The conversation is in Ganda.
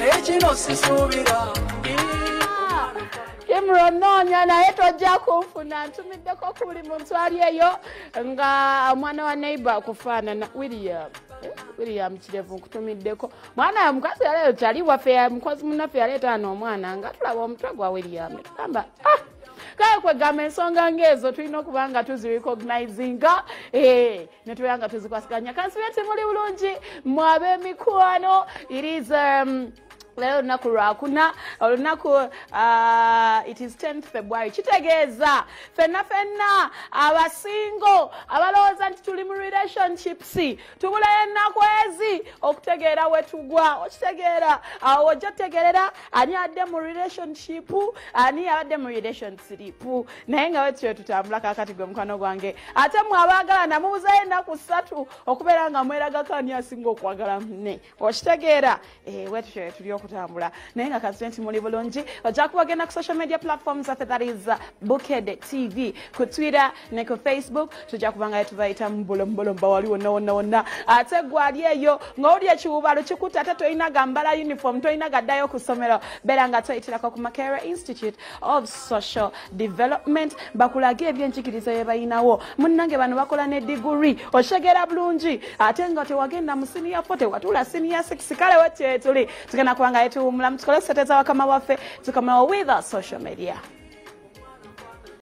ekino sisuubira Kimrononya naye tojja kunfuna ntumiddeko ku buli muntu ali eyo nga mwana wa neighbor akufaanana William Kirevu nkutumiddeko mwana ya mukazi yaleero tali waffe mukozi munnaffe yaleeta n'omwana nga tulaba omutwe gwa William tugamba kale kwegamba ensonga ng'ezo tulina okuba nga tuzirecognizinga ne tubeera nga tuzikwasiganya kansibe muli bulungi mwab'emikwano it is leo lunaku lwakuna olunaku it is 10th February kitegeeza fenna abasingo abalowooza nti tuli mu relationships tubulayo ennaku ezi okutegeera wetugwa okitegeera awo ojja tegerera ani adde mu relationship ani abadde mu relationship naye nga wetyo tutambula kakati gwe mukwano gwange ate mwabaagala namubuzayo ennaku 3 okubeera nga mweragako ani asinga okwagala munne okitegeera wetyo tuli okutambula naye nga kasenti muli bulungi ojja kubagenda ku social media platforms zaffe that is Bukede TV ku Twitter ne ku Facebook tujja kubanga tubayita mbulombolomba wali wonna ate gwali eyo ng'oli ekiwubalu kikuta ate toyina gambala uniform toyina gaddayo ku ssomero beera nga toyitirako ku Makerere Institute of Social Development bakulage ebyenjigiriza bye bayinawo munnange bano bakola ne degree oshegera bulungi ate nga tewagenda mu senior 4 watula senior 6 kale wetye tuli tugenda kubanga yetu mulamu tukole seteza wakama waffe tukomewo with our social media.